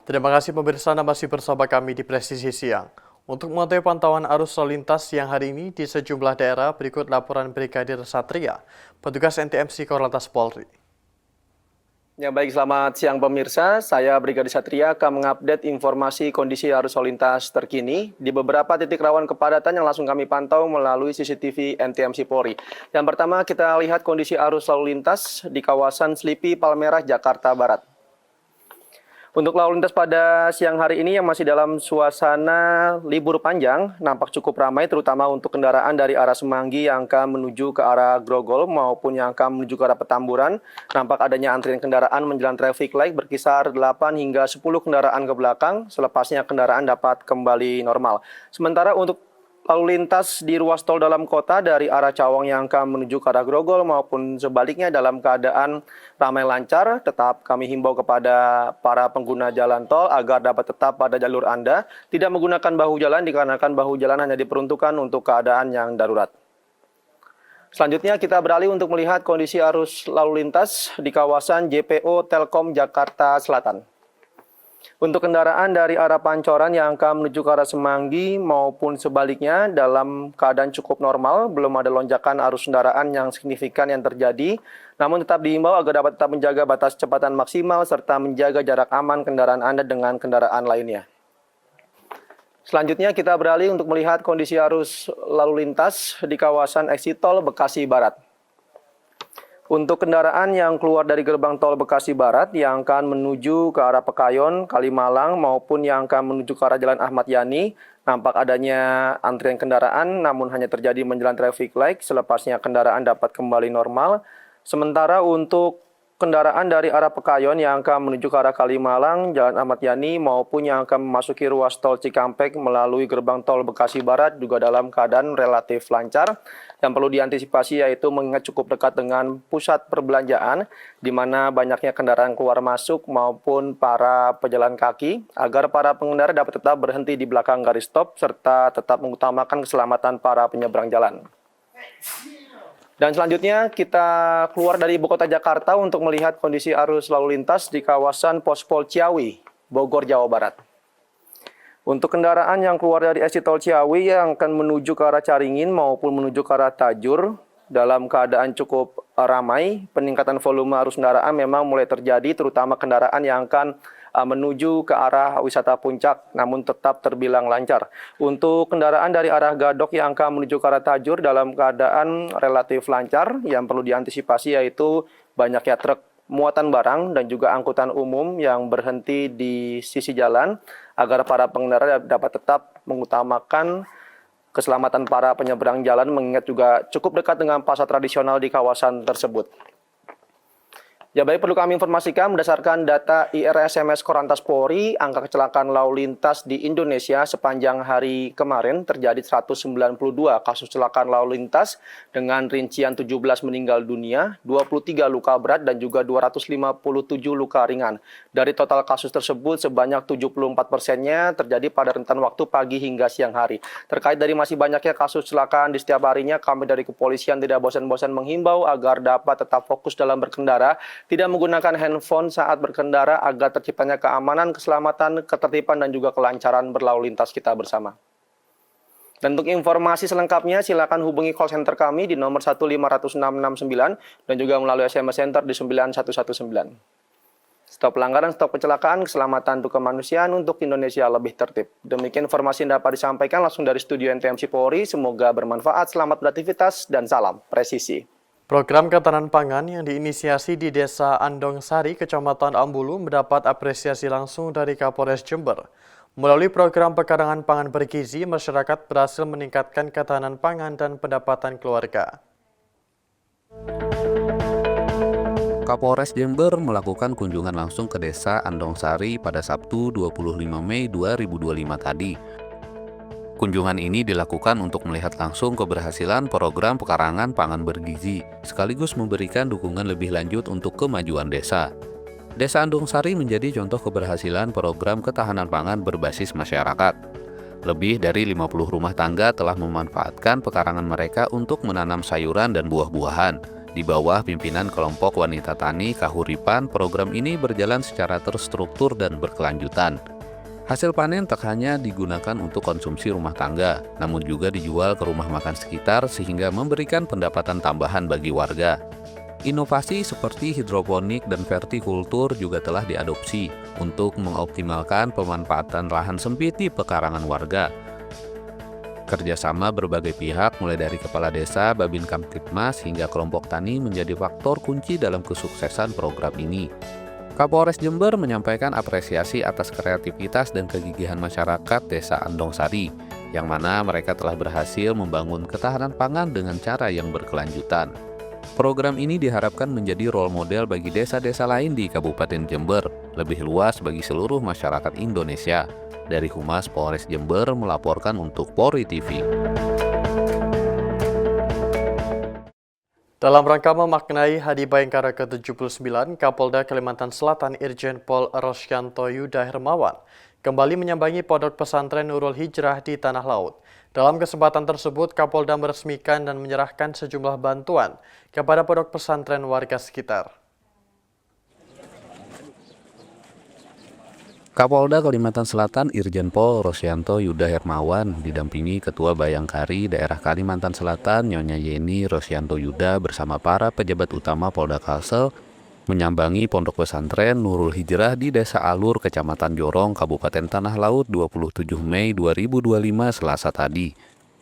Terima kasih pemirsa Anda masih bersama kami di Presisi Siang. Untuk mengetahui pantauan arus lalu lintas siang hari ini di sejumlah daerah, berikut laporan Brigadir Satria, petugas NTMC Korlantas Polri. Ya baik, selamat siang pemirsa. Saya Brigadir Satria akan mengupdate informasi kondisi arus lalu lintas terkini di beberapa titik rawan kepadatan yang langsung kami pantau melalui CCTV NTMC Polri. Yang pertama kita lihat kondisi arus lalu lintas di kawasan Slipi Palmerah, Jakarta Barat. Untuk lalu lintas pada siang hari ini yang masih dalam suasana libur panjang, nampak cukup ramai terutama untuk kendaraan dari arah Semanggi yang akan menuju ke arah Grogol maupun yang akan menuju ke arah Petamburan. Nampak adanya antrian kendaraan menjelang traffic light berkisar 8 hingga 10 kendaraan ke belakang, selepasnya kendaraan dapat kembali normal. Sementara untuk lalu lintas di ruas tol dalam kota dari arah Cawang yang akan menuju ke arah Grogol maupun sebaliknya dalam keadaan ramai lancar, tetap kami himbau kepada para pengguna jalan tol agar dapat tetap pada jalur Anda, tidak menggunakan bahu jalan dikarenakan bahu jalan hanya diperuntukkan untuk keadaan yang darurat. Selanjutnya kita beralih untuk melihat kondisi arus lalu lintas di kawasan JPO Telkom Jakarta Selatan. Untuk kendaraan dari arah Pancoran yang akan menuju ke arah Semanggi maupun sebaliknya dalam keadaan cukup normal, belum ada lonjakan arus kendaraan yang signifikan yang terjadi, namun tetap diimbau agar dapat tetap menjaga batas kecepatan maksimal serta menjaga jarak aman kendaraan Anda dengan kendaraan lainnya. Selanjutnya kita beralih untuk melihat kondisi arus lalu lintas di kawasan exit tol Bekasi Barat. Untuk kendaraan yang keluar dari gerbang tol Bekasi Barat yang akan menuju ke arah Pekayon, Kalimalang maupun yang akan menuju ke arah Jalan Ahmad Yani, nampak adanya antrian kendaraan namun hanya terjadi menjelang traffic light, selepasnya kendaraan dapat kembali normal. Sementara untuk kendaraan dari arah Pekayon yang akan menuju ke arah Kalimalang, Jalan Ahmad Yani maupun yang akan memasuki ruas tol Cikampek melalui gerbang tol Bekasi Barat juga dalam keadaan relatif lancar. Yang perlu diantisipasi yaitu mengingat cukup dekat dengan pusat perbelanjaan di mana banyaknya kendaraan keluar masuk maupun para pejalan kaki agar para pengendara dapat tetap berhenti di belakang garis stop serta tetap mengutamakan keselamatan para penyeberang jalan. Dan selanjutnya kita keluar dari ibu kota Jakarta untuk melihat kondisi arus lalu lintas di kawasan Pospol Ciawi, Bogor, Jawa Barat. Untuk kendaraan yang keluar dari exit tol Ciawi yang akan menuju ke arah Caringin maupun menuju ke arah Tajur dalam keadaan cukup ramai, peningkatan volume arus kendaraan memang mulai terjadi terutama kendaraan yang akan menuju ke arah wisata puncak namun tetap terbilang lancar. Untuk kendaraan dari arah Gadok yang akan menuju ke arah Tajur dalam keadaan relatif lancar, yang perlu diantisipasi yaitu banyaknya truk muatan barang dan juga angkutan umum yang berhenti di sisi jalan agar para pengendara dapat tetap mengutamakan keselamatan para penyeberang jalan mengingat juga cukup dekat dengan pasar tradisional di kawasan tersebut. Ya baik, perlu kami informasikan berdasarkan data IRSMS Korlantas Polri, angka kecelakaan lalu lintas di Indonesia sepanjang hari kemarin terjadi 192 kasus kecelakaan lalu lintas dengan rincian 17 meninggal dunia, 23 luka berat dan juga 257 luka ringan. Dari total kasus tersebut sebanyak 74%-nya terjadi pada rentan waktu pagi hingga siang hari. Terkait dari masih banyaknya kasus kecelakaan di setiap harinya, kami dari kepolisian tidak bosan-bosan menghimbau agar dapat tetap fokus dalam berkendara, tidak menggunakan handphone saat berkendara agar terciptanya keamanan, keselamatan, ketertiban, dan juga kelancaran berlalu lintas kita bersama. Dan untuk informasi selengkapnya silakan hubungi call center kami di nomor 1506669 dan juga melalui SMS Center di 9119. Stop pelanggaran, stop kecelakaan, keselamatan untuk kemanusiaan untuk Indonesia lebih tertib. Demikian informasi yang dapat disampaikan langsung dari studio NTMC Polri. Semoga bermanfaat, selamat beraktivitas, dan salam presisi. Program ketahanan pangan yang diinisiasi di Desa Andong Sari, Kecamatan Ambulu mendapat apresiasi langsung dari Kapolres Jember. Melalui program pekarangan pangan bergizi, masyarakat berhasil meningkatkan ketahanan pangan dan pendapatan keluarga. Kapolres Jember melakukan kunjungan langsung ke Desa Andong Sari pada Sabtu 25 Mei 2025 tadi. Kunjungan ini dilakukan untuk melihat langsung keberhasilan program pekarangan pangan bergizi, sekaligus memberikan dukungan lebih lanjut untuk kemajuan desa. Desa Andong Sari menjadi contoh keberhasilan program ketahanan pangan berbasis masyarakat. Lebih dari 50 rumah tangga telah memanfaatkan pekarangan mereka untuk menanam sayuran dan buah-buahan. Di bawah pimpinan kelompok wanita tani Kahuripan, program ini berjalan secara terstruktur dan berkelanjutan. Hasil panen tak hanya digunakan untuk konsumsi rumah tangga, namun juga dijual ke rumah makan sekitar sehingga memberikan pendapatan tambahan bagi warga. Inovasi seperti hidroponik dan vertikultur juga telah diadopsi untuk mengoptimalkan pemanfaatan lahan sempit di pekarangan warga. Kerjasama berbagai pihak mulai dari Kepala Desa, Babin Kamtibmas hingga kelompok tani menjadi faktor kunci dalam kesuksesan program ini. Kapolres Jember menyampaikan apresiasi atas kreativitas dan kegigihan masyarakat Desa Andong Sari, yang mana mereka telah berhasil membangun ketahanan pangan dengan cara yang berkelanjutan. Program ini diharapkan menjadi role model bagi desa-desa lain di Kabupaten Jember, lebih luas bagi seluruh masyarakat Indonesia. Dari Humas Polres Jember melaporkan untuk Polri TV. Dalam rangka memaknai Hari Bayangkara ke-79, Kapolda Kalimantan Selatan Irjen Pol Rosyanto Yuda Hermawan kembali menyambangi Pondok Pesantren Nurul Hijrah di Tanah Laut. Dalam kesempatan tersebut, Kapolda meresmikan dan menyerahkan sejumlah bantuan kepada pondok pesantren warga sekitar. Kapolda Kalimantan Selatan Irjen Pol Rosyanto Yuda Hermawan didampingi Ketua Bayangkari Daerah Kalimantan Selatan Nyonya Yeni Rosyanto Yuda bersama para pejabat utama Polda Kalsel menyambangi Pondok Pesantren Nurul Hijrah di Desa Alur, Kecamatan Jorong, Kabupaten Tanah Laut 27 Mei 2025 Selasa tadi.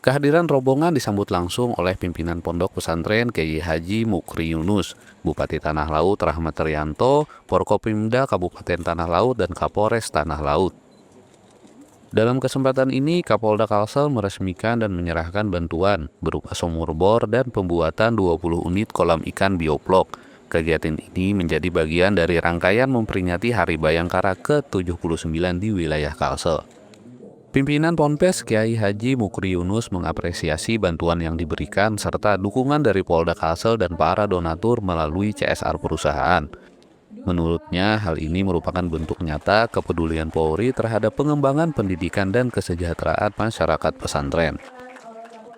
Kehadiran rombongan disambut langsung oleh pimpinan Pondok Pesantren Kiai Haji Mukri Yunus, Bupati Tanah Laut Rahmat Rianto, Forkopimda Kabupaten Tanah Laut, dan Kapolres Tanah Laut. Dalam kesempatan ini, Kapolda Kalsel meresmikan dan menyerahkan bantuan berupa sumur bor dan pembuatan 20 unit kolam ikan bioblok. Kegiatan ini menjadi bagian dari rangkaian memperingati Hari Bayangkara ke-79 di wilayah Kalsel. Pimpinan Ponpes Kiai Haji Mukri Yunus mengapresiasi bantuan yang diberikan serta dukungan dari Polda Kalsel dan para donatur melalui CSR perusahaan. Menurutnya, hal ini merupakan bentuk nyata kepedulian Polri terhadap pengembangan pendidikan dan kesejahteraan masyarakat pesantren.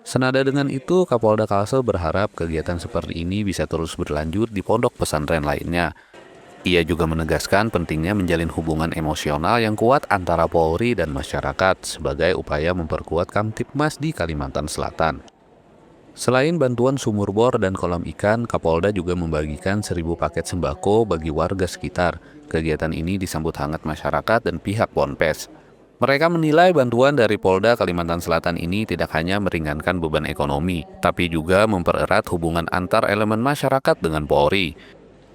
Senada dengan itu, Kapolda Kalsel berharap kegiatan seperti ini bisa terus berlanjut di pondok pesantren lainnya. Ia juga menegaskan pentingnya menjalin hubungan emosional yang kuat antara Polri dan masyarakat sebagai upaya memperkuat Kamtibmas di Kalimantan Selatan. Selain bantuan sumur bor dan kolam ikan, Kapolda juga membagikan 1.000 paket sembako bagi warga sekitar. Kegiatan ini disambut hangat masyarakat dan pihak Ponpes. Mereka menilai bantuan dari Polda Kalimantan Selatan ini tidak hanya meringankan beban ekonomi, tapi juga mempererat hubungan antar elemen masyarakat dengan Polri.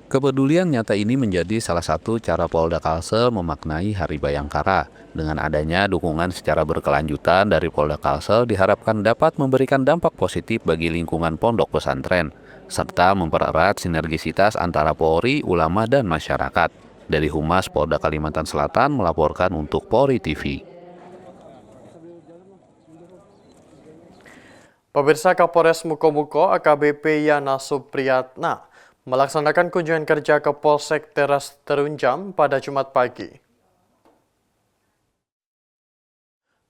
Kepedulian nyata ini menjadi salah satu cara Polda Kalsel memaknai Hari Bayangkara. Dengan adanya dukungan secara berkelanjutan dari Polda Kalsel diharapkan dapat memberikan dampak positif bagi lingkungan pondok pesantren, serta mempererat sinergisitas antara Polri, ulama, dan masyarakat. Dari Humas Polda Kalimantan Selatan melaporkan untuk Polri TV. Pemirsa, Kapolres Mukomuko AKBP Yana Supriyatna melaksanakan kunjungan kerja ke Polsek Teras Terunjam pada Jumat pagi.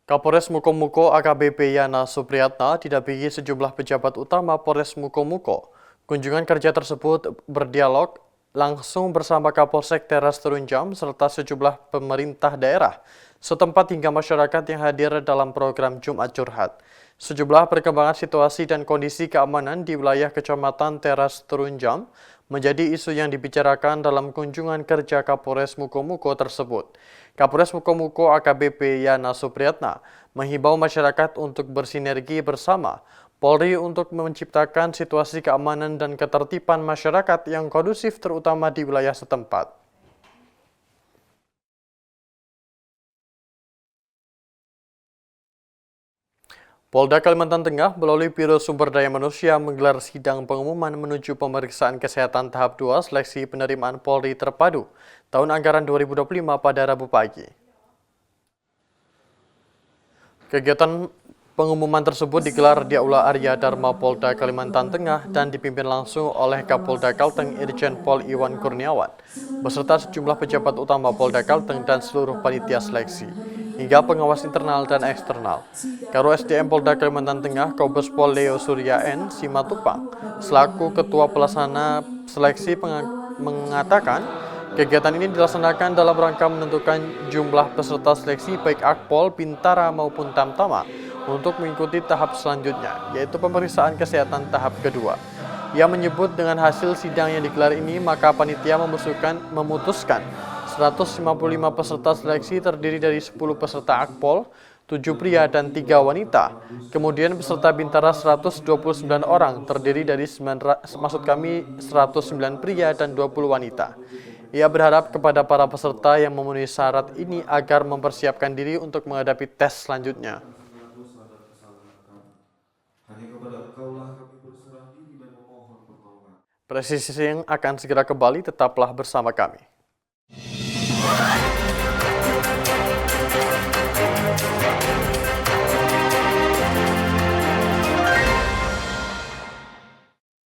Kapolres Mukomuko AKBP Yana Supriyatna didampingi sejumlah pejabat utama Polres Mukomuko. Kunjungan kerja tersebut berdialog langsung bersama Kapolsek Teras Terunjam serta sejumlah pemerintah daerah setempat hingga masyarakat yang hadir dalam program Jumat Curhat. Sejumlah perkembangan situasi dan kondisi keamanan di wilayah Kecamatan Teras Terunjam menjadi isu yang dibicarakan dalam kunjungan kerja Kapolres Mukomuko tersebut. Kapolres Mukomuko AKBP Yana Supriyatna menghimbau masyarakat untuk bersinergi bersama Polri untuk menciptakan situasi keamanan dan ketertiban masyarakat yang kondusif terutama di wilayah setempat. Polda Kalimantan Tengah melalui Biro Sumber Daya Manusia menggelar sidang pengumuman menuju pemeriksaan kesehatan tahap 2 seleksi penerimaan Polri Terpadu tahun anggaran 2025 pada Rabu pagi. Kegiatan pengumuman tersebut digelar di Aula Arya Dharma Polda Kalimantan Tengah dan dipimpin langsung oleh Kapolda Kalteng Irjen Pol Iwan Kurniawan beserta sejumlah pejabat utama Polda Kalteng dan seluruh panitia seleksi. hingga pengawas internal dan eksternal. Karo SDM Polda Kalimantan Tengah, Kombes Pol Leo Surya N. Simatupang, selaku Ketua Pelaksana Seleksi mengatakan, kegiatan ini dilaksanakan dalam rangka menentukan jumlah peserta seleksi baik Akpol, Bintara maupun Tamtama untuk mengikuti tahap selanjutnya, yaitu pemeriksaan kesehatan tahap kedua. Ia menyebut dengan hasil sidang yang digelar ini, maka panitia memutuskan 155 peserta seleksi terdiri dari 10 peserta Akpol, 7 pria dan 3 wanita. Kemudian peserta Bintara 129 orang terdiri dari 109 pria dan 20 wanita. Ia berharap kepada para peserta yang memenuhi syarat ini agar mempersiapkan diri untuk menghadapi tes selanjutnya. Presisi yang akan segera kembali, tetaplah bersama kami.